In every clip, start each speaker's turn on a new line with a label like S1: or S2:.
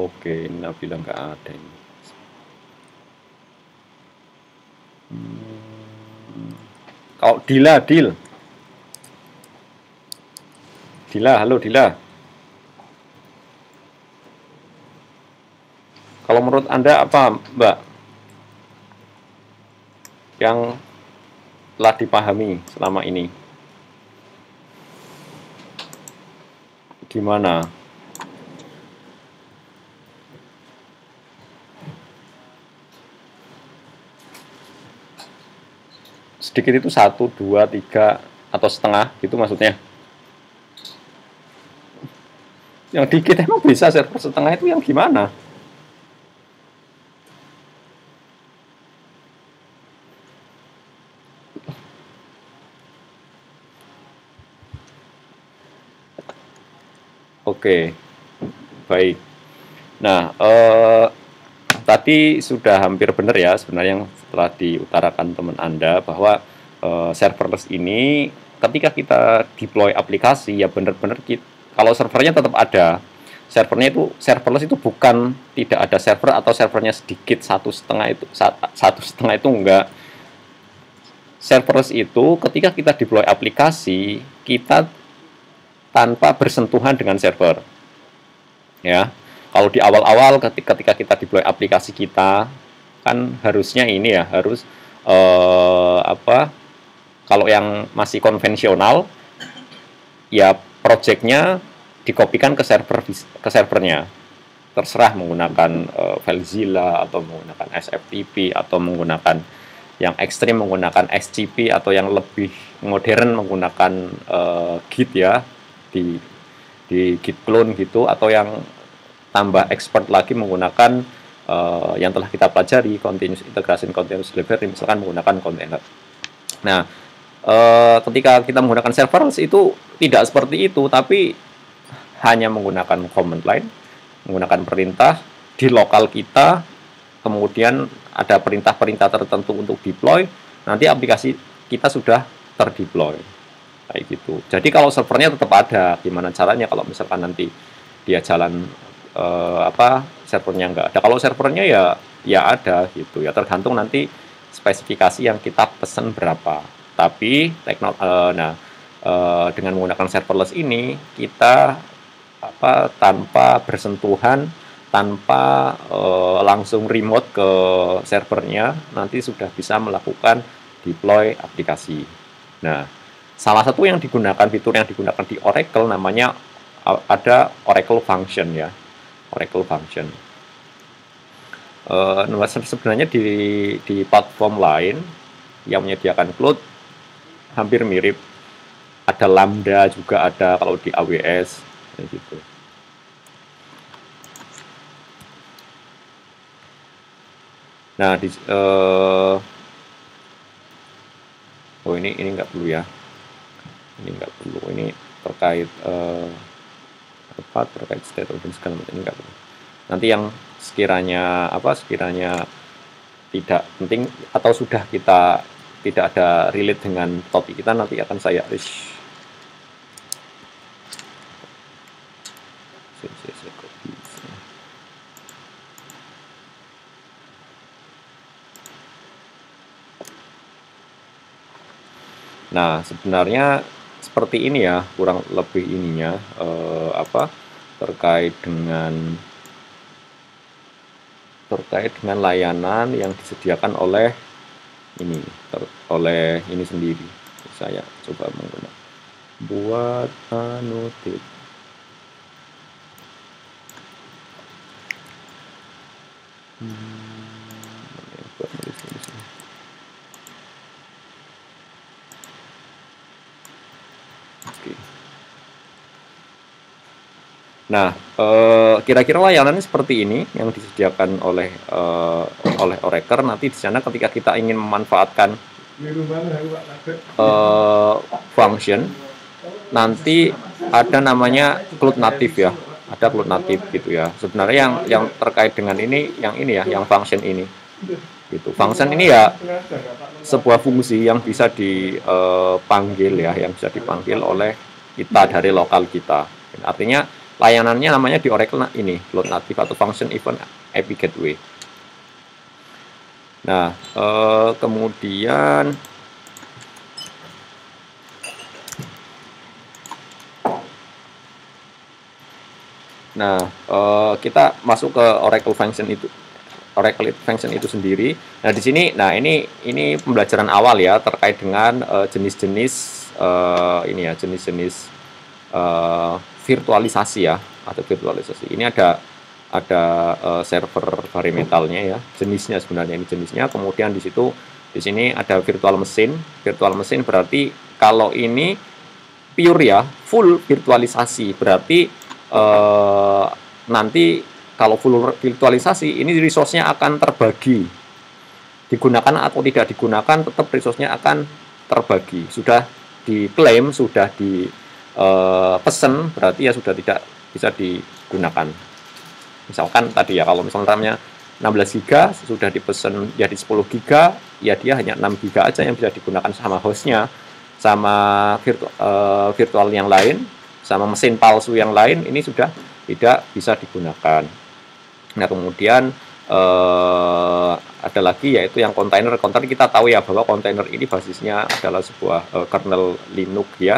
S1: Oke, Nabila nggak ada ini. Kalau Dila, halo Dila. Kalau menurut Anda apa, Mbak, yang telah dipahami selama ini? Gimana? Sedikit itu 1, 2, 3, atau setengah gitu maksudnya? Yang dikit emang bisa server setengah itu yang gimana? Oke, baik. Nah, tadi sudah hampir benar ya sebenarnya yang setelah diutarakan teman Anda bahwa serverless ini ketika kita deploy aplikasi ya benar-benar kalau servernya tetap ada. Serverless itu bukan tidak ada server atau servernya sedikit satu setengah itu enggak. Serverless itu ketika kita deploy aplikasi kita tanpa bersentuhan dengan server. Ya, kalau di awal-awal ketika kita deploy aplikasi kita kan harusnya ini ya harus kalau yang masih konvensional ya projectnya dikopikan ke servernya, terserah menggunakan FileZilla atau menggunakan SFTP atau menggunakan yang ekstrim menggunakan SCP atau yang lebih modern menggunakan Git ya di Git clone gitu, atau yang tambah expert lagi menggunakan yang telah kita pelajari continuous integration, continuous delivery, misalkan menggunakan container. Nah, ketika kita menggunakan serverless itu tidak seperti itu, tapi hanya menggunakan command line, menggunakan perintah di lokal kita, kemudian ada perintah-perintah tertentu untuk deploy, nanti aplikasi kita sudah terdeploy. Kayak gitu. Jadi kalau servernya tetap ada, gimana caranya kalau misalkan nanti dia jalan servernya nggak ada. Kalau servernya ya ada gitu ya, tergantung nanti spesifikasi yang kita pesan berapa. Tapi dengan menggunakan serverless ini kita tanpa bersentuhan, tanpa langsung remote ke servernya, nanti sudah bisa melakukan deploy aplikasi. Nah, salah satu yang digunakan, fitur yang digunakan di Oracle namanya ada Oracle Function ya, Oracle Function. Sebenarnya di platform lain yang menyediakan cloud hampir mirip, ada Lambda juga ada kalau di AWS gitu. Nah, ini nggak perlu ya, ini nggak perlu, ini terkait terkait state of segala macam, ini nggak perlu. Nanti yang sekiranya tidak penting atau sudah kita tidak ada relate dengan topik kita, nanti akan saya Nah, sebenarnya seperti ini ya, kurang lebih ininya terkait dengan layanan yang disediakan oleh ini sendiri. Saya coba menggunakan buat annotate. Nah, kira-kira layanannya seperti ini yang disediakan oleh Oracle. Nanti di sana ketika kita ingin memanfaatkan function, nanti ada namanya cloud native ya, ada cloud native gitu ya. Sebenarnya yang terkait dengan ini ya, yang function ini gitu. Function ini ya sebuah fungsi yang bisa dipanggil ya, yang bisa dipanggil oleh kita dari lokal kita. Artinya layanannya namanya di Oracle ini Cloud Native atau Function Event API Gateway. Nah, kemudian kita masuk ke Oracle Function itu. Oracle Function itu sendiri. Nah, di sini, nah ini pembelajaran awal ya terkait dengan jenis-jenis jenis-jenis virtualisasi ya, atau virtualisasi. Ini ada server bare metalnya ya, jenisnya sebenarnya ini jenisnya. Kemudian di sini ada virtual machine. Virtual machine berarti kalau ini pure ya, full virtualisasi berarti nanti kalau full virtualisasi, ini resource-nya akan terbagi. Digunakan atau tidak digunakan, tetap resource-nya akan terbagi. Sudah diklaim, sudah dipesan, berarti ya sudah tidak bisa digunakan. Misalkan tadi ya, kalau misalnya RAM-nya 16 GB, sudah dipesan jadi 10 GB, ya dia hanya 6 GB aja yang bisa digunakan sama host-nya, sama virtual yang lain, sama mesin palsu yang lain, ini sudah tidak bisa digunakan. Nah, kemudian ada lagi yaitu yang kontainer. Kontainer kita tahu ya bahwa kontainer ini basisnya adalah sebuah kernel Linux ya.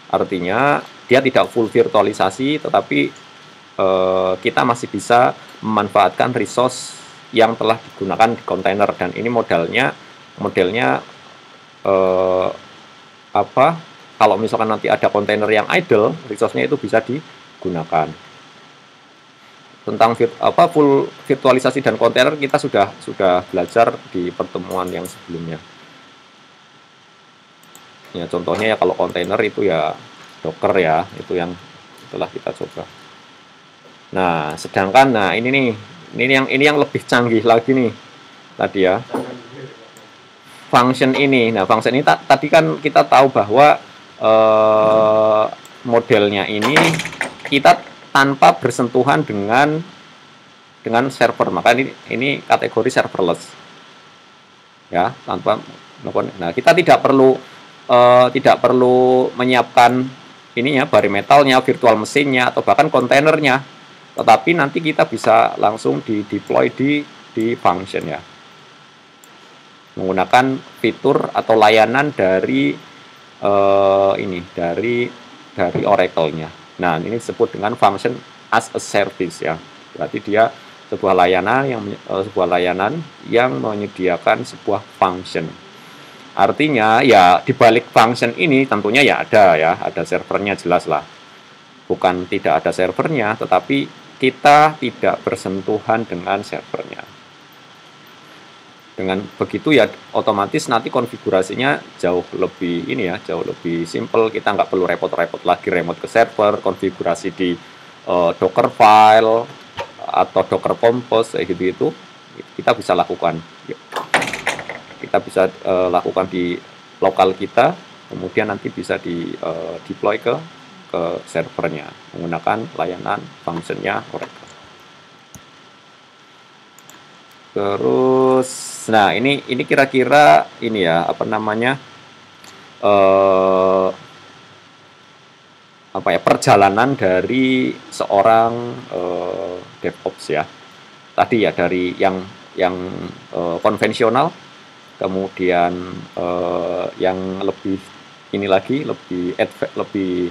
S1: Artinya dia tidak full virtualisasi, tetapi kita masih bisa memanfaatkan resource yang telah digunakan di kontainer, dan ini modelnya kalau misalkan nanti ada kontainer yang idle, resource-nya itu bisa digunakan. Tentang full virtualisasi dan kontainer kita sudah belajar di pertemuan yang sebelumnya. Ya, contohnya ya kalau kontainer itu ya Docker ya, itu yang telah kita coba. Nah, sedangkan ini yang lebih canggih lagi nih tadi ya. Function ini. Nah, function ini tadi kan kita tahu bahwa modelnya ini kita tanpa bersentuhan dengan server, maka ini kategori serverless ya, tanpa. Nah, kita tidak perlu menyiapkan ininya, bare metalnya, virtual mesinnya, atau bahkan kontainernya, tetapi nanti kita bisa langsung di deploy di function ya, menggunakan fitur atau layanan dari dari Oracle-nya. Nah, ini disebut dengan function as a service ya. Berarti dia sebuah layanan yang menyediakan sebuah function. Artinya ya di balik function ini tentunya ya ada servernya, jelas lah. Bukan tidak ada servernya, tetapi kita tidak bersentuhan dengan servernya. Dengan begitu ya otomatis nanti konfigurasinya jauh lebih simple. Kita nggak perlu repot-repot lagi remote ke server, konfigurasi di Docker file atau Docker Compose kayak gitu. Kita bisa lakukan. Kita bisa lakukan di lokal kita, kemudian nanti bisa di deploy ke servernya menggunakan layanan functionnya Oracle. Terus, nah ini kira-kira ini ya perjalanan dari seorang DevOps ya. Tadi ya dari yang konvensional, kemudian yang lebih lebih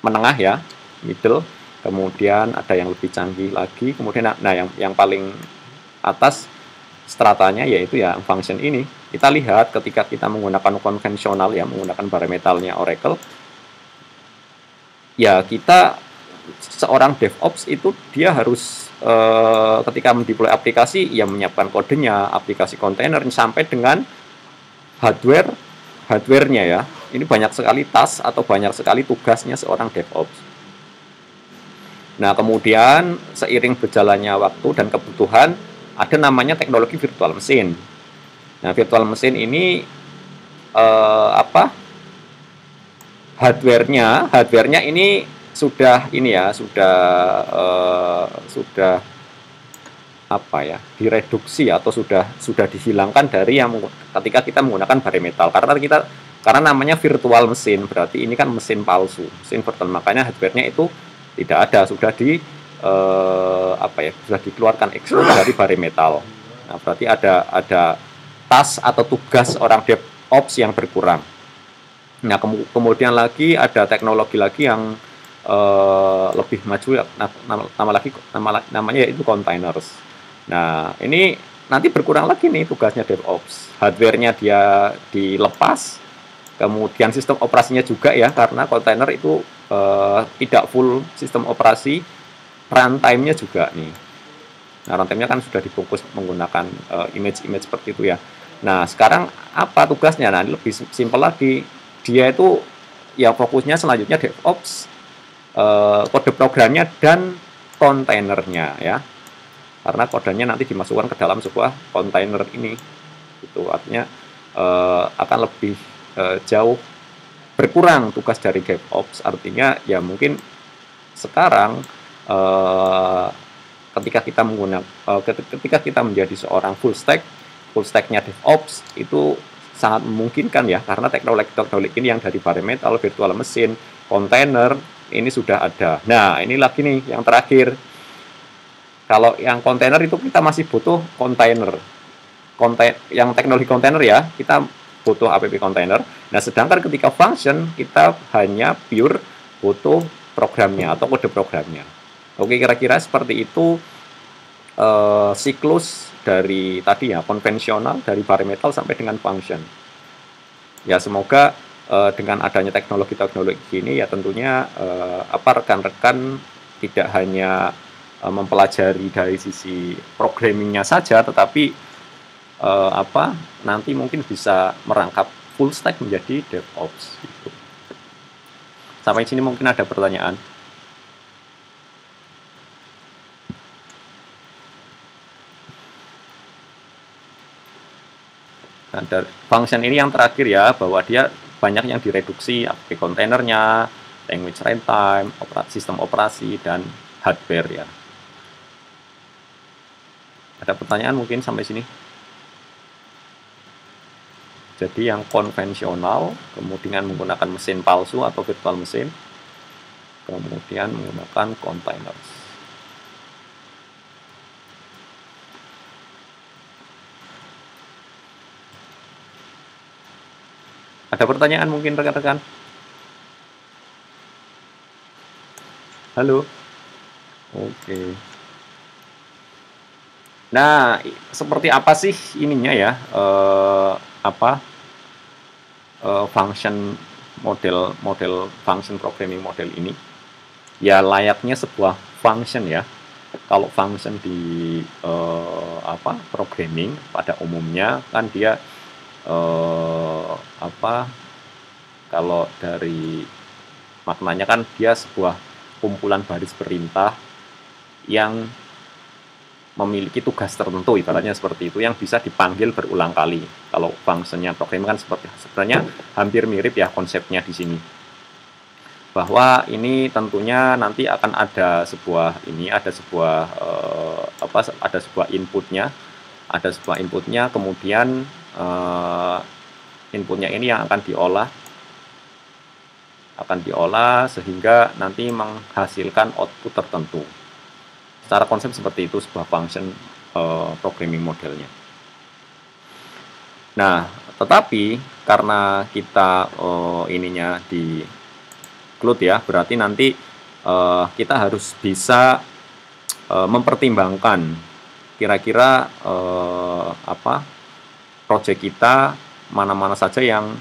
S1: menengah ya, middle, kemudian ada yang lebih canggih lagi, kemudian yang paling atas stratanya yaitu ya function ini. Kita lihat ketika kita menggunakan konvensional ya, menggunakan bare metalnya Oracle, ya kita seorang DevOps itu dia harus ketika mendeploy aplikasi ya menyiapkan kodenya, aplikasi kontainer sampai dengan hardware-nya ya. Ini banyak sekali task atau banyak sekali tugasnya seorang DevOps. Nah, kemudian seiring berjalannya waktu dan kebutuhan, ada namanya teknologi virtual machine. Nah, virtual machine ini hardware-nya ini sudah direduksi atau sudah dihilangkan dari yang ketika kita menggunakan bare metal, karena namanya virtual machine, berarti ini kan mesin palsu, mesin virtual, makanya hardware-nya itu Tidak ada, sudah sudah dikeluarkan exclude dari bare metal. Nah, berarti ada tas atau tugas orang DevOps yang berkurang. Nah, kemudian lagi ada teknologi lagi yang lebih maju, namanya yaitu containers. Nah, ini nanti berkurang lagi nih tugasnya DevOps. Hardware-nya dia dilepas, kemudian sistem operasinya juga ya, karena container itu tidak full sistem operasi, runtime-nya juga nih. Nah, runtime-nya kan sudah dibungkus menggunakan image-image seperti itu ya. Nah, sekarang apa tugasnya? Nah, ini lebih simpel lagi. Dia itu ya fokusnya selanjutnya DevOps, kode programnya dan kontainernya ya. Karena kodenya nanti dimasukkan ke dalam sebuah kontainer ini. Itu artinya akan lebih jauh berkurang tugas dari DevOps. Artinya ya mungkin sekarang ketika kita menjadi seorang full stacknya DevOps itu sangat memungkinkan ya, karena teknologi ini yang dari bare metal, virtual machine, kontainer ini sudah ada. Nah, ini lagi nih yang terakhir. Kalau yang kontainer itu kita masih butuh kontainer. Yang teknologi kontainer ya, kita butuh app kontainer. Nah, sedangkan ketika function kita hanya pure butuh programnya atau kode programnya. Oke, kira-kira seperti itu siklus dari tadi ya, konvensional dari bare metal sampai dengan function. Ya, semoga dengan adanya teknologi-teknologi ini ya tentunya rekan-rekan tidak hanya mempelajari dari sisi programmingnya saja, tetapi nanti mungkin bisa merangkap full stack menjadi DevOps. Gitu. Sampai sini mungkin ada pertanyaan. Nah, dari function ini yang terakhir ya, bahwa dia banyak yang direduksi, API kontainernya, language runtime, sistem operasi, dan hardware ya. Ada pertanyaan mungkin sampai sini? Jadi yang konvensional, kemudian menggunakan mesin palsu atau virtual machine, kemudian menggunakan containers. Ada pertanyaan mungkin rekan-rekan? Halo? Oke. Nah, seperti apa sih ininya ya? Function model function programming model ini? Ya layaknya sebuah function ya. Kalau function di programming pada umumnya kan dia kalau dari maknanya kan dia sebuah kumpulan baris perintah yang memiliki tugas tertentu, ibaratnya seperti itu, yang bisa dipanggil berulang kali. Kalau fungsinya programming kan sebenarnya hampir mirip ya konsepnya di sini. Bahwa ini tentunya nanti akan ada sebuah inputnya, kemudian inputnya ini yang akan diolah sehingga nanti menghasilkan output tertentu. Secara konsep seperti itu sebuah function programming modelnya. Nah, tetapi karena kita ininya di cloud ya, berarti nanti kita harus bisa mempertimbangkan kira-kira project kita mana-mana saja yang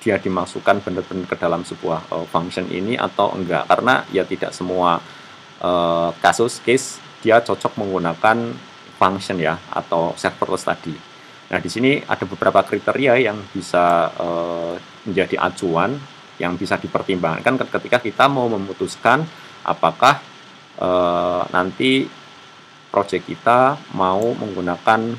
S1: dia dimasukkan benar-benar ke dalam sebuah function ini atau enggak, karena ya tidak semua case dia cocok menggunakan function ya atau serverless tadi. Nah, di sini ada beberapa kriteria yang bisa menjadi acuan yang bisa dipertimbangkan ketika kita mau memutuskan apakah nanti project kita mau menggunakan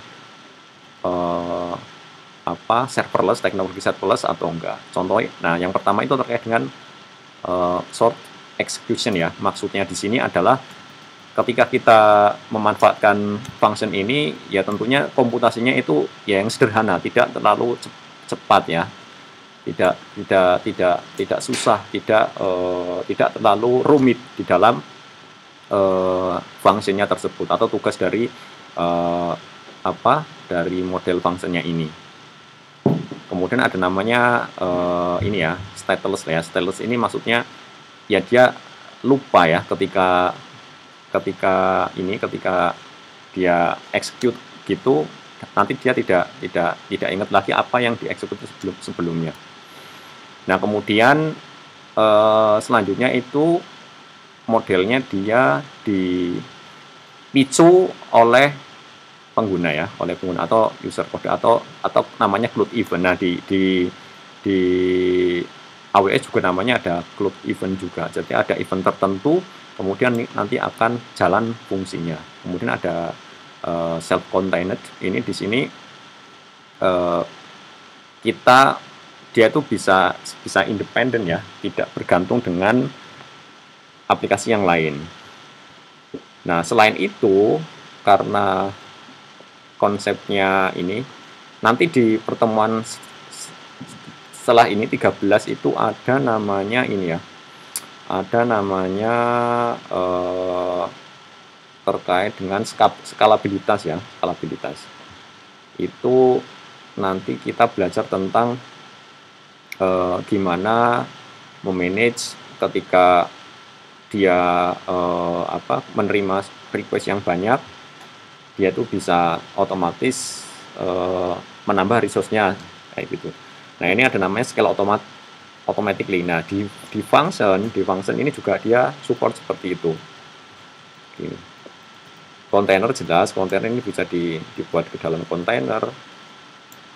S1: serverless, teknologi serverless atau enggak. Contohnya, nah yang pertama itu terkait dengan short execution ya. Maksudnya di sini adalah ketika kita memanfaatkan function ini, ya tentunya komputasinya itu ya yang sederhana, tidak terlalu cepat ya. tidak susah, tidak terlalu rumit di dalam fungsinya tersebut atau tugas dari dari model fungsinya ini. Kemudian ada namanya ini ya, stateless ya. Stateless ini maksudnya ya dia lupa ya ketika dia execute gitu, nanti dia tidak ingat lagi apa yang dieksekusi sebelumnya. Nah, kemudian selanjutnya itu modelnya dia dipicu oleh pengguna ya, atau user code atau namanya cloud event. Nah, di AWS juga namanya ada cloud event juga. Jadi ada event tertentu, kemudian nanti akan jalan fungsinya. Kemudian ada self contained. Ini di sini dia itu bisa independen ya, tidak bergantung dengan aplikasi yang lain. Nah, selain itu, karena konsepnya ini, nanti di pertemuan setelah ini 13 itu ada namanya ini ya, ada namanya terkait dengan skalabilitas ya, skalabilitas. Itu nanti kita belajar tentang gimana memanage ketika dia menerima request yang banyak, dia tuh bisa otomatis menambah resource-nya kayak gitu. Nah, ini ada namanya scale automatically. Nah, di function ini juga dia support seperti itu. Gini. Kontainer jelas, kontainer ini bisa dibuat ke dalam kontainer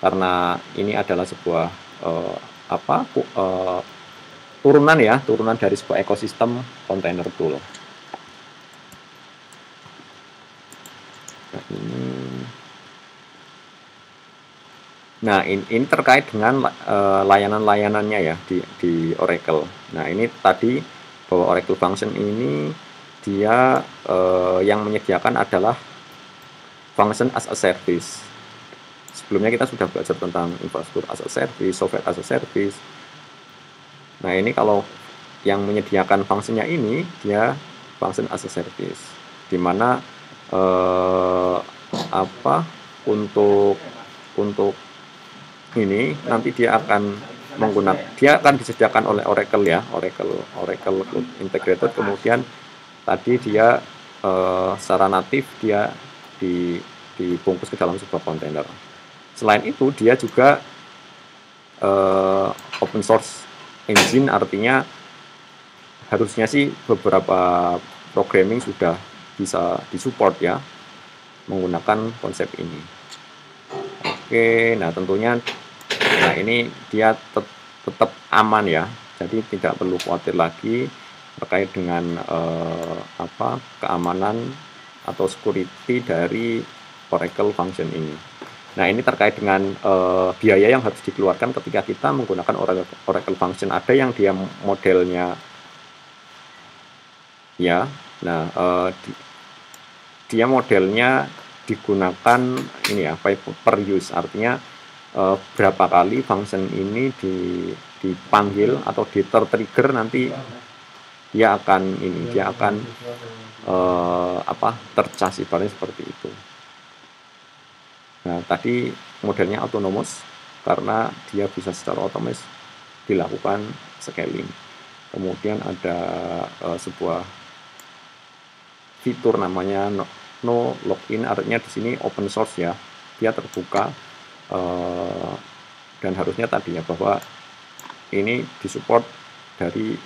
S1: karena ini adalah sebuah turunan dari sebuah ekosistem kontainer tool. Nah, ini terkait dengan layanan-layanannya ya di Oracle. Nah, ini tadi bahwa Oracle Function ini dia yang menyediakan adalah Function as a Service. Sebelumnya kita sudah belajar tentang infrastruktur as a service, software as a service. Nah, ini kalau yang menyediakan fungsinya ini dia function as a service, di mana untuk ini nanti dia akan disediakan oleh Oracle ya, Oracle Cloud Integrated. Kemudian tadi dia secara natif dia dibungkus ke dalam sebuah kontainer. Selain itu dia juga open source engine, artinya harusnya sih beberapa programming sudah bisa disupport ya menggunakan konsep ini. Oke, nah tentunya ini dia tetap aman ya, jadi tidak perlu khawatir lagi terkait dengan keamanan atau security dari Oracle Function ini. Nah, ini terkait dengan biaya yang harus dikeluarkan ketika kita menggunakan Oracle Function. Ada yang dia modelnya ya, nah dia modelnya digunakan ini ya, per use, artinya berapa kali function ini dipanggil atau diter-trigger, nanti dia akan tercas, ibaratnya seperti itu. Nah, tadi modelnya autonomous karena dia bisa secara otomatis dilakukan scaling. Kemudian ada sebuah fitur namanya no login, artinya di sini open source ya, dia terbuka dan harusnya tadinya bahwa ini disupport dari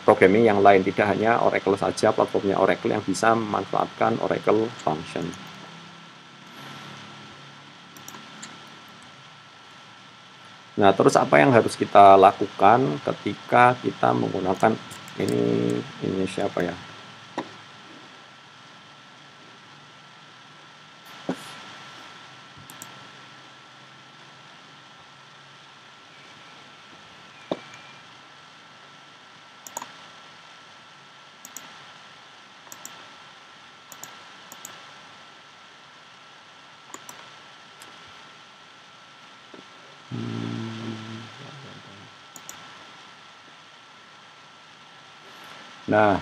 S1: programming yang lain, tidak hanya Oracle saja, platformnya Oracle yang bisa memanfaatkan Oracle Function. Nah, terus apa yang harus kita lakukan ketika kita menggunakan ini siapa ya? Nah,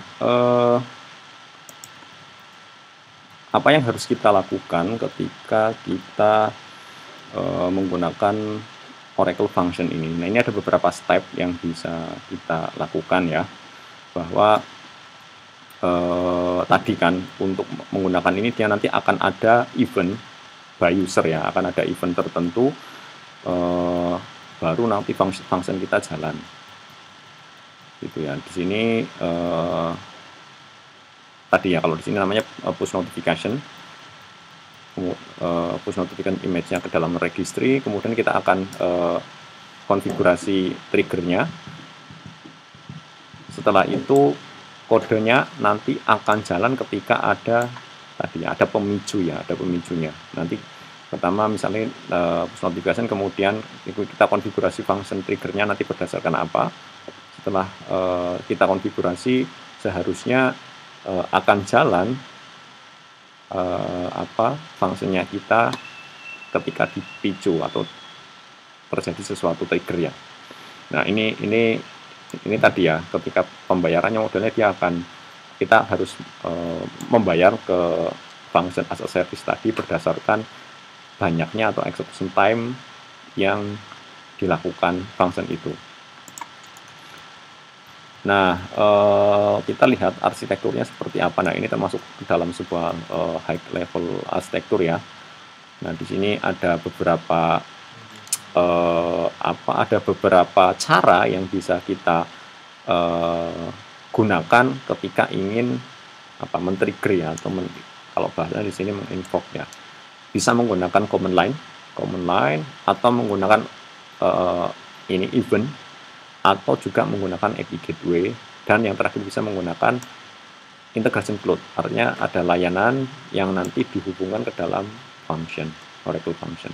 S1: apa yang harus kita lakukan ketika kita menggunakan Oracle function ini? Nah, ini ada beberapa step yang bisa kita lakukan ya, bahwa tadi kan untuk menggunakan ini dia nanti akan ada event by user ya, akan ada event tertentu, baru nanti function kita jalan gitu ya. Di sini tadi ya, kalau di sini namanya push notification, push notification image-nya ke dalam registry, kemudian kita akan konfigurasi triggernya. Setelah itu kodenya nanti akan jalan ketika ada tadi ada pemicu ya, ada pemicunya. Nanti pertama misalnya push notification, kemudian kita konfigurasi function triggernya nanti berdasarkan apa. Setelah kita konfigurasi, seharusnya akan jalan fungsinya kita ketika dipicu atau terjadi sesuatu trigger ya. Nah, ini tadi ya, ketika pembayarannya modelnya kita harus membayar ke function as a service tadi berdasarkan banyaknya atau execution time yang dilakukan function itu. Nah, kita lihat arsitekturnya seperti apa. Nah, ini termasuk dalam sebuah high level arsitektur ya. Nah, di sini ada beberapa cara yang bisa kita gunakan ketika ingin men-trigger ya, atau kalau bahasa di sini menginvoke ya. Bisa menggunakan command line atau menggunakan event, atau juga menggunakan API gateway, dan yang terakhir bisa menggunakan integration cloud. Artinya ada layanan yang nanti dihubungkan ke dalam function, Oracle function.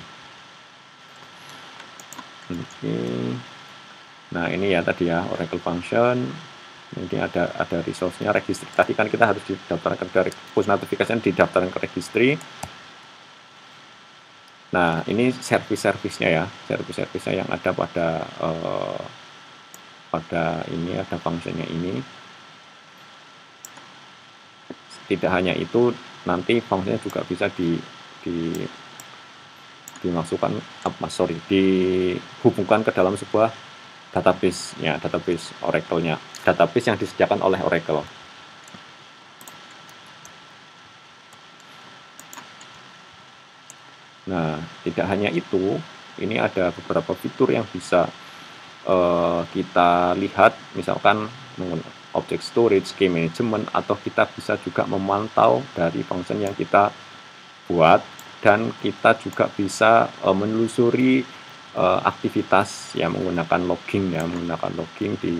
S1: Nah, ini ya tadi ya, Oracle function. Ini ada resource-nya, registry. Tadi kan kita harus didaftarkan ke push notification, didaftarkan ke registry. Nah, ini service-service-nya ya, service-service-nya yang ada pada ini, ada fungsinya ini. Tidak hanya itu, nanti fungsinya juga bisa dihubungkan ke dalam sebuah database ya, database Oracle-nya, database yang disediakan oleh Oracle. Nah, tidak hanya itu, ini ada beberapa fitur yang bisa kita lihat, misalkan object storage, key management, atau kita bisa juga memantau dari function yang kita buat, dan kita juga bisa menelusuri aktivitas yang menggunakan logging ya, di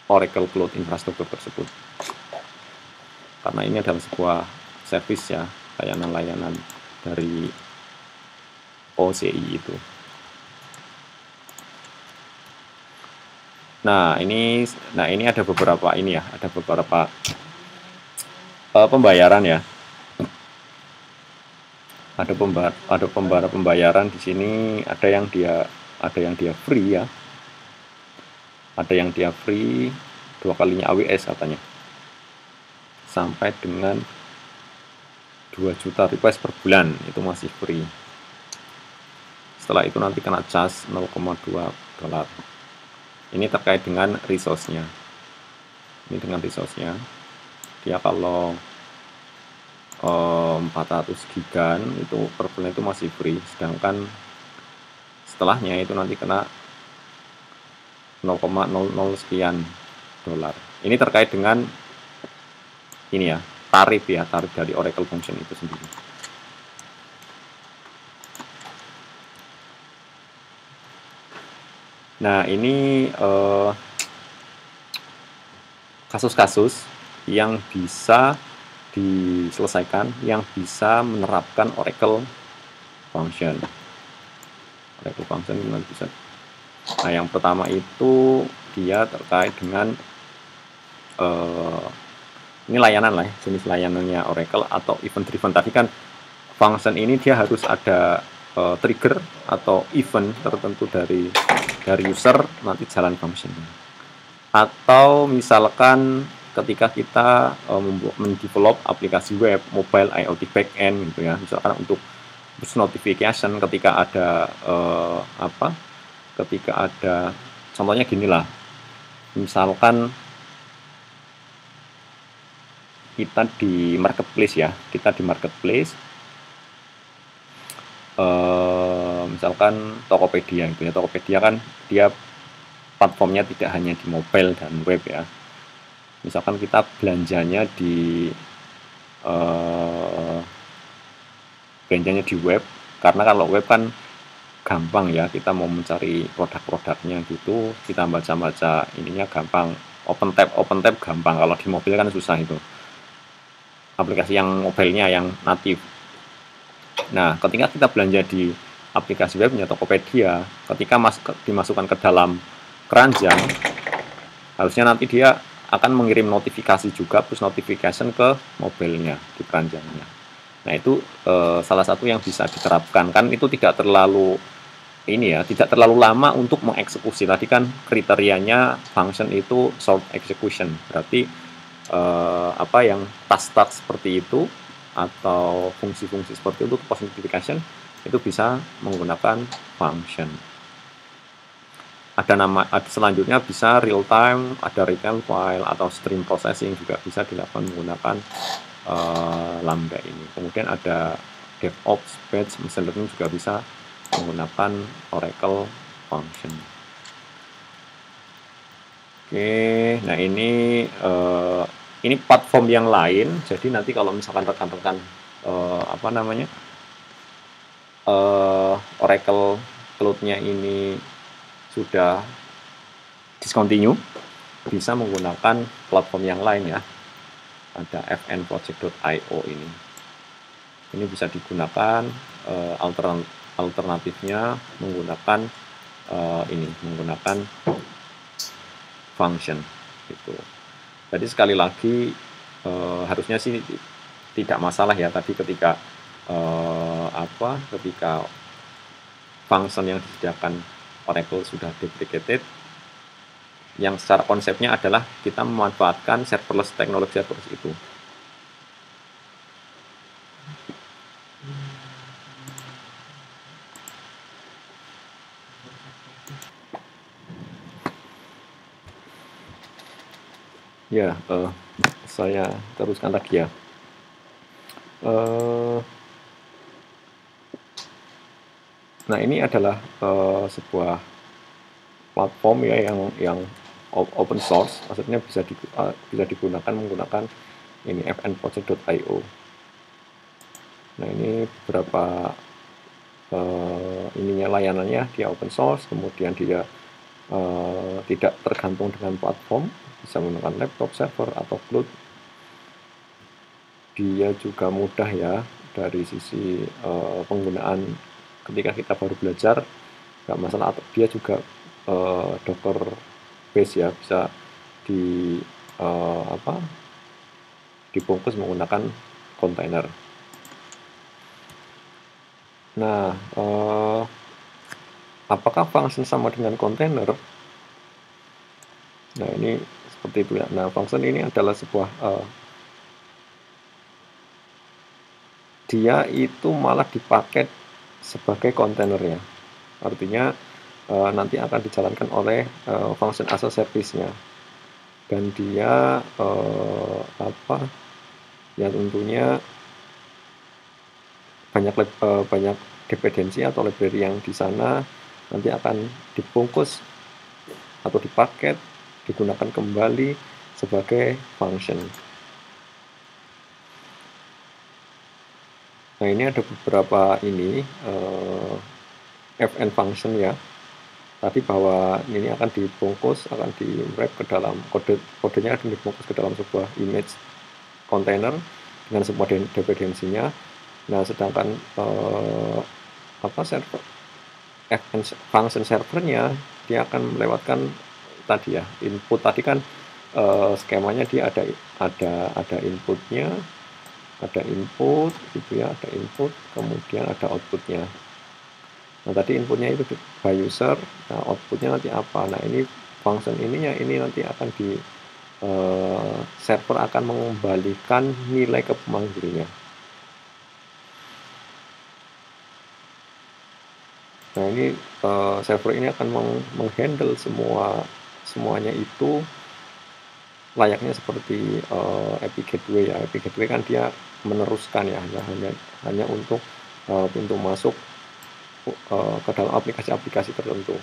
S1: Oracle Cloud Infrastructure tersebut. Karena ini adalah sebuah service ya, layanan-layanan dari OCI itu. Nah, ini ada beberapa pembayaran ya. Ada pembayaran di sini, ada yang dia free ya. Ada yang dia free 2 kalinya AWS katanya. Sampai dengan 2 juta request per bulan itu masih free. Setelah itu nanti kena charge $0,2. Ini terkait dengan resource-nya. Ini dengan resource-nya. Dia kalau 400 gigan itu per bulan itu masih free, sedangkan setelahnya itu nanti kena 0,00 sekian dolar. Ini terkait dengan ini ya, tarif dari Oracle Function itu sendiri. Nah, ini kasus-kasus yang bisa diselesaikan, yang bisa menerapkan Oracle Function. Oracle Function bisa. Nah, yang pertama itu dia terkait dengan ini layanan lah ya, jenis layanannya Oracle atau event driven. Tadi kan function ini dia harus ada trigger atau event tertentu dari user, nanti jalan function-nya. Atau misalkan ketika kita mendevelop aplikasi web, mobile, IoT backend gitu ya, misalkan untuk push notification ketika ada contohnya gini lah, misalkan kita di marketplace ya, misalkan Tokopedia gitu ya. Tokopedia kan dia platformnya tidak hanya di mobile dan web ya. Misalkan kita belanjanya di web, karena kalau web kan gampang ya, kita mau mencari produk-produknya gitu, kita baca-baca ininya gampang, open tab gampang. Kalau di mobil kan susah itu, aplikasi yang mobilenya yang natif. Nah, ketika kita belanja di aplikasi webnya Tokopedia, ketika dimasukkan ke dalam keranjang, harusnya nanti dia akan mengirim notifikasi juga, push notification ke mobilenya di keranjangnya. Nah, itu salah satu yang bisa diterapkan, kan itu tidak terlalu lama untuk mengeksekusi. Tadi kan kriterianya function itu short execution, berarti yang task-task seperti itu atau fungsi-fungsi seperti itu, push notification itu bisa menggunakan function. Selanjutnya bisa real time, ada real file atau stream processing juga bisa dilakukan menggunakan Lambda ini. Kemudian ada DevOps, batch, machine learning juga bisa menggunakan Oracle function. Oke, nah ini platform yang lain. Jadi nanti kalau misalkan rekan-rekan Oracle Cloud-nya ini sudah discontinue, bisa menggunakan platform yang lain ya. Ada fnproject.io ini. Ini bisa digunakan alternatifnya menggunakan menggunakan function gitu. Jadi sekali lagi harusnya sih tidak masalah ya tadi ketika function yang disediakan Oracle sudah deprecated. Yang secara konsepnya adalah kita memanfaatkan teknologi serverless itu. Ya, saya teruskan lagi ya. Nah, ini adalah sebuah platform ya yang open source, maksudnya bisa digunakan menggunakan ini fnproject.io. Nah, ini beberapa layanannya, dia open source, kemudian dia tidak tergantung dengan platform, bisa menggunakan laptop, server atau cloud. Dia juga mudah ya dari sisi penggunaan ketika kita baru belajar, nggak masalah. Dia juga Docker base ya, bisa dibungkus menggunakan kontainer. Nah, apakah function sama dengan kontainer? Nah, ini seperti itu ya. Nah, function ini adalah sebuah dia itu malah dipakai sebagai kontainer ya. Artinya nanti akan dijalankan oleh function as a service-nya, dan dia ya tentunya banyak dependensi atau library yang di sana nanti akan dibungkus atau dipaket, digunakan kembali sebagai function. Nah, ini ada beberapa fn function ya. Tadi bahwa ini akan dibungkus, akan di-wrap ke dalam kodenya akan dibungkus ke dalam sebuah image container dengan semua dependensinya. Nah, sedangkan fn function servernya dia akan melewatkan tadi ya, input tadi kan skemanya dia ada inputnya, ada input gitu ya, ada input, kemudian ada outputnya. Nah tadi inputnya itu by user, nah outputnya nanti apa? Nah ini function ininya ini nanti akan di server akan mengembalikan nilai ke pemanggilnya. Nah ini server ini akan menghandle semuanya itu layaknya seperti API Gateway ya. API Gateway kan dia meneruskan ya, hanya untuk pintu masuk ke dalam aplikasi-aplikasi tertentu.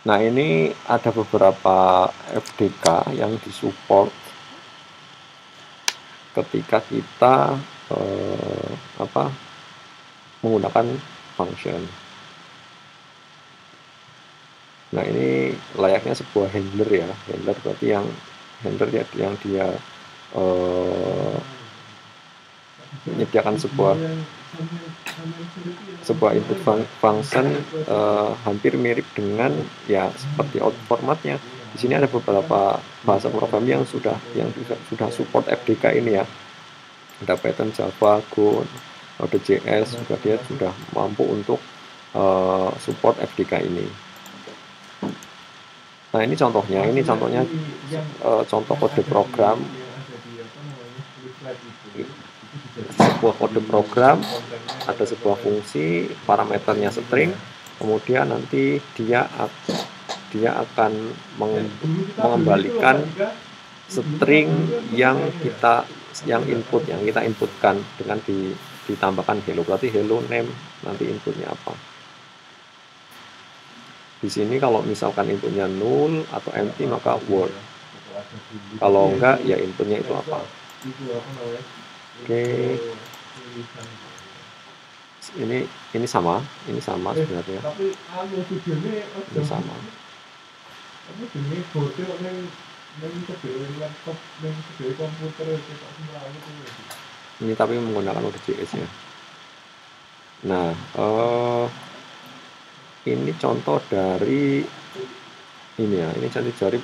S1: Nah ini ada beberapa FDK yang disupport ketika kita menggunakan function. Nah ini layaknya sebuah handler ya, handler berarti yang dia menyediakan sebuah input function hampir mirip dengan ya seperti output formatnya. Di sini ada beberapa bahasa programming yang sudah support FDK ini ya. Ada Python, Java, Go, Node.js juga dia sudah mampu untuk support FDK ini. Nah ini contohnya contoh kode program, sebuah kode program, ada sebuah fungsi, parameternya string, kemudian nanti dia akan mengembalikan string yang kita inputkan dengan ditambahkan hello, berarti hello name, nanti inputnya apa. Di sini kalau misalkan inputnya null atau empty maka word, kalau enggak ya inputnya itu apa. Oke, ini sama sebenarnya, ini sama. Ini tapi menggunakan Node.js ya. Nah ini contoh dari ini ya, ini contoh dari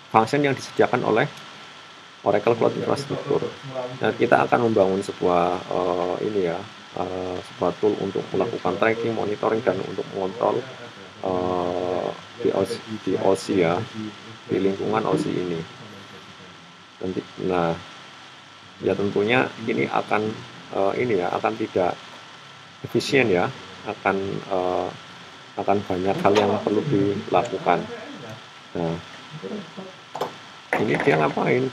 S1: function yang disediakan oleh Oracle Cloud Infrastructure. Nah, kita akan membangun sebuah sebuah tool untuk melakukan tracking, monitoring, dan untuk mengontrol di OC ya, di lingkungan OC ini. Nah, ya tentunya ini akan tidak efisien ya, akan banyak hal yang perlu dilakukan. Nah, ini dia ngapain?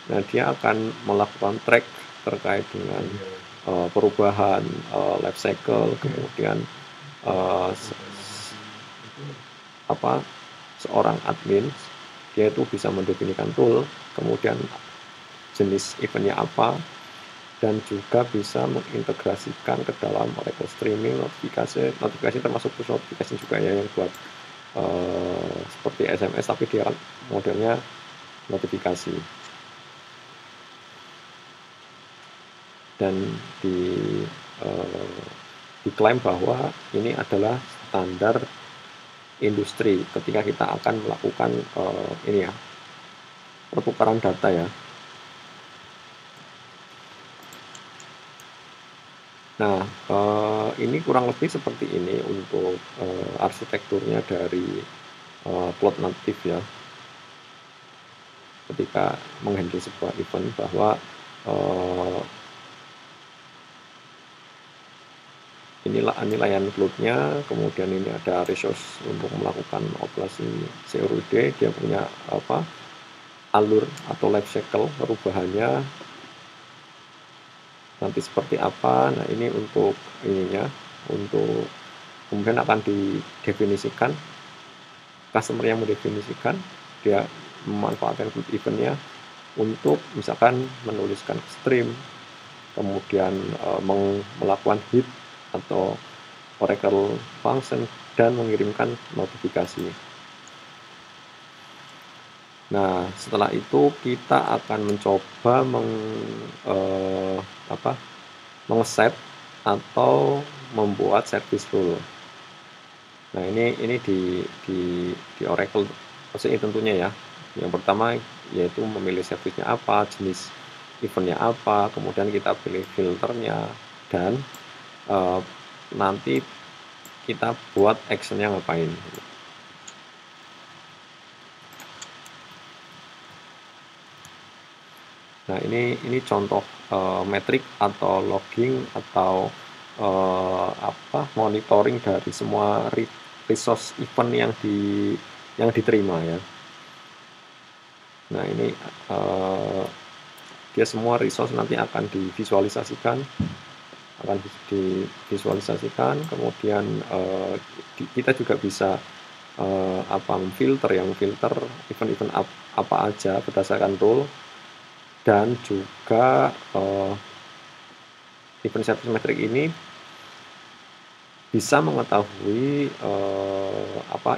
S1: Nah, dia akan melakukan track terkait dengan perubahan life cycle, kemudian seorang admin dia itu bisa mendefinisikan tool, kemudian jenis eventnya apa, dan juga bisa mengintegrasikan ke dalam Oracle Streaming, notifikasi termasuk push notification juga ya, yang buat seperti SMS tapi dia kan modelnya notifikasi. Dan diklaim bahwa ini adalah standar industri ketika kita akan melakukan pertukaran data ya. Nah, ini kurang lebih seperti ini untuk arsitekturnya dari Cloud Native ya. Ketika menghandle sebuah event bahwa ini layanan cloud-nya, kemudian ini ada resource untuk melakukan operasi CRUD, dia punya alur atau life cycle perubahannya nanti seperti apa. Nah ini untuk untuk kemudian akan didefinisikan, customer yang mendefinisikan, dia memanfaatkan cloud event-nya untuk misalkan menuliskan stream, kemudian melakukan hit atau Oracle function, dan mengirimkan notifikasi. Nah, setelah itu kita akan mencoba mengeset atau membuat service rule. Nah, ini di Oracle, maksudnya tentunya ya, Yang pertama yaitu memilih servisnya apa, jenis eventnya apa, kemudian kita pilih filternya, dan nanti kita buat actionnya ngapain. Nah, ini contoh metrik atau logging atau monitoring dari semua resource event yang diterima ya. Nah, ini dia semua resource nanti akan divisualisasikan, kemudian kita juga bisa memfilter event-event apa aja berdasarkan role, dan juga event service metric ini bisa mengetahui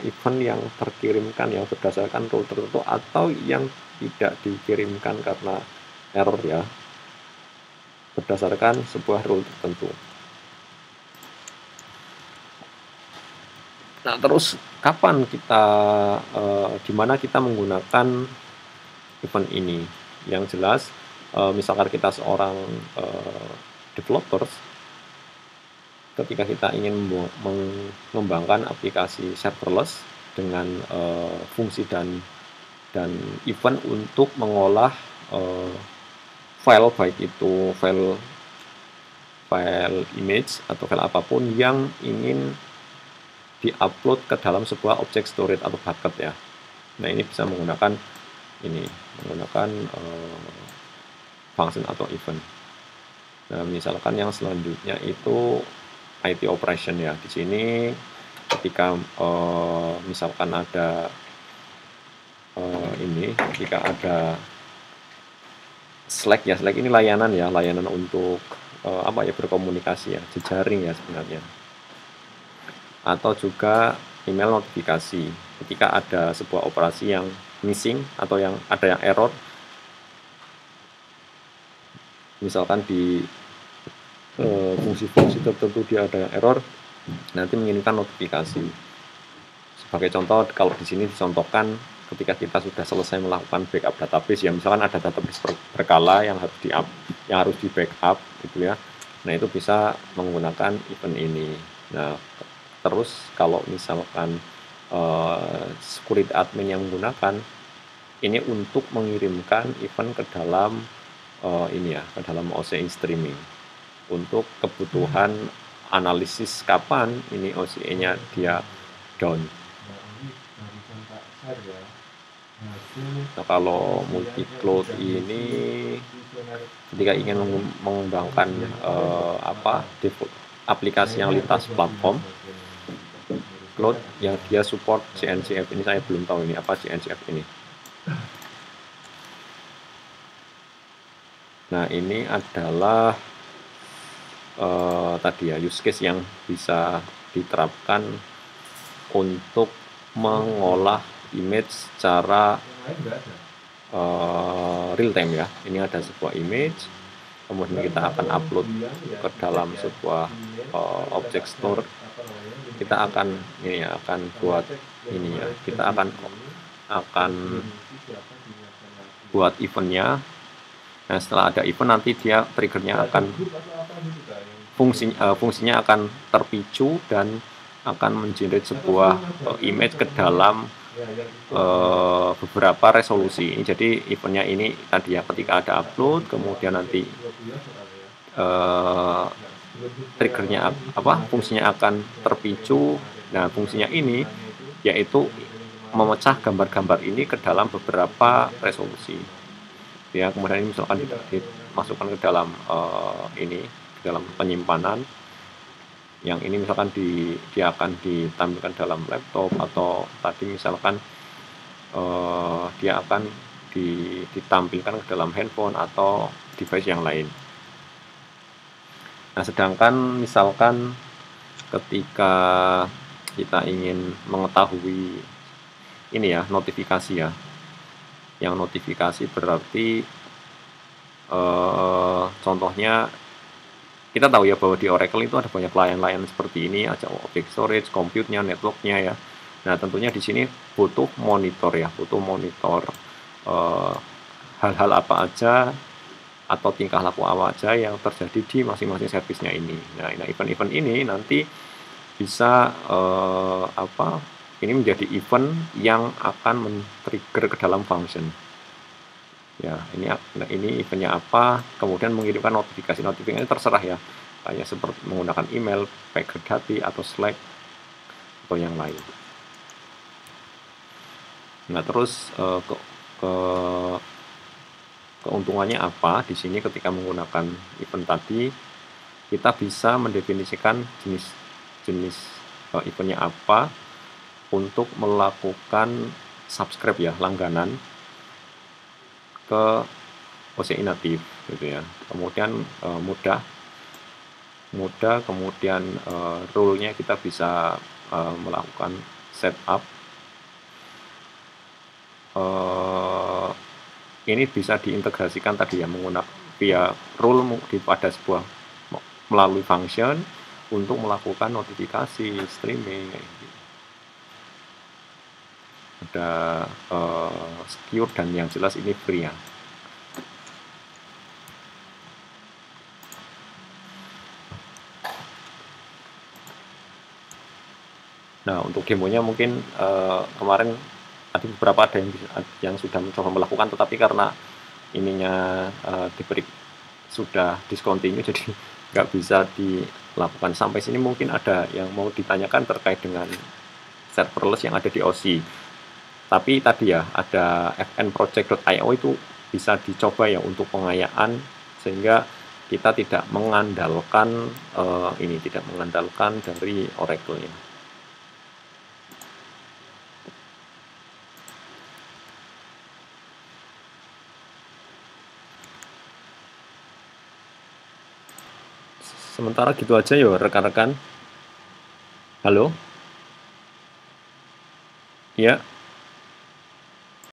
S1: event yang terkirimkan yang berdasarkan rule tertentu atau yang tidak dikirimkan karena error ya, berdasarkan sebuah rule tertentu. Nah, terus kapan gimana kita menggunakan event ini? Yang jelas, misalkan kita seorang developers, ketika kita ingin mengembangkan aplikasi serverless dengan fungsi dan event untuk mengolah file, baik itu file image atau file apapun yang ingin diupload ke dalam sebuah object storage atau bucket ya. Nah, ini bisa menggunakan function atau event. Nah, misalkan yang selanjutnya itu IT operation ya. Di sini ketika misalkan ada ketika ada Slack ya, Slack ini layanan untuk berkomunikasi ya, jejaring ya sebenarnya. Atau juga email notifikasi ketika ada sebuah operasi yang missing atau yang error, misalkan di fungsi-fungsi tertentu dia ada error, nanti mengirimkan notifikasi. Sebagai contoh, kalau di sini dicontohkan ketika kita sudah selesai melakukan backup database ya, misalkan ada database berkala yang harus di backup gitu ya. Nah, itu bisa menggunakan event ini. Nah, terus kalau misalkan security admin yang menggunakan ini untuk mengirimkan event ke dalam ke dalam OCI streaming untuk kebutuhan analisis kapan ini OCI-nya dia down. Nah, kalau multi cloud ini ketika ingin mengembangkan aplikasi yang lintas platform cloud yang dia support CNCF, ini saya belum tahu ini apa CNCF ini. Nah, ini adalah tadi ya use case yang bisa diterapkan untuk mengolah image secara real time ya. Ini ada sebuah image, kemudian kita akan upload ke dalam sebuah object store. Kita akan buat ini ya, kita akan buat eventnya. Nah, setelah ada event nanti dia triggernya akan fungsinya akan terpicu dan akan mengenerate sebuah image ke dalam beberapa resolusi. Jadi eventnya ini tadi ya, ketika ada upload, kemudian nanti triggernya fungsinya akan terpicu. Nah, fungsinya ini yaitu memecah gambar-gambar ini ke dalam beberapa resolusi ya. Kemudian ini misalkan dimasukkan ke dalam dalam penyimpanan yang ini, misalkan dia akan ditampilkan dalam laptop, atau tadi misalkan dia akan ditampilkan ke dalam handphone atau device yang lain. Nah, sedangkan misalkan ketika kita ingin mengetahui ini ya, notifikasi ya, yang notifikasi berarti contohnya kita tahu ya bahwa di Oracle itu ada banyak layanan seperti ini, ada object storage, compute-nya, network-nya ya. Nah, tentunya di sini butuh monitor ya, butuh monitor hal-hal apa aja atau tingkah laku apa aja yang terjadi di masing-masing servisnya ini. Nah, event-event ini nanti bisa ini menjadi event yang akan men-trigger ke dalam function. Ya, ini eventnya apa, kemudian mengirimkan notifikasi terserah ya, kayak seperti menggunakan email, PagerDuty atau Slack atau yang lain. Nah, terus keuntungannya apa di sini ketika menggunakan event tadi, kita bisa mendefinisikan jenis eventnya apa untuk melakukan subscribe ya, langganan ke OCI native gitu ya. Kemudian mudah, kemudian rule-nya kita bisa melakukan setup. Ini bisa diintegrasikan tadi ya, menggunakan via rule pada sebuah melalui function untuk melakukan notifikasi streaming kayak gitu. Ada secure dan yang jelas ini free ya. Nah, untuk demonya mungkin kemarin ada beberapa yang sudah mencoba melakukan, tetapi karena ininya sudah discontinue jadi nggak bisa dilakukan. Sampai sini mungkin ada yang mau ditanyakan terkait dengan serverless yang ada di OSI. Tapi tadi ya ada fnproject.io itu bisa dicoba ya untuk pengayaan, sehingga kita tidak mengandalkan dari Oracle-nya. Sementara gitu aja ya rekan-rekan. Halo? Ya.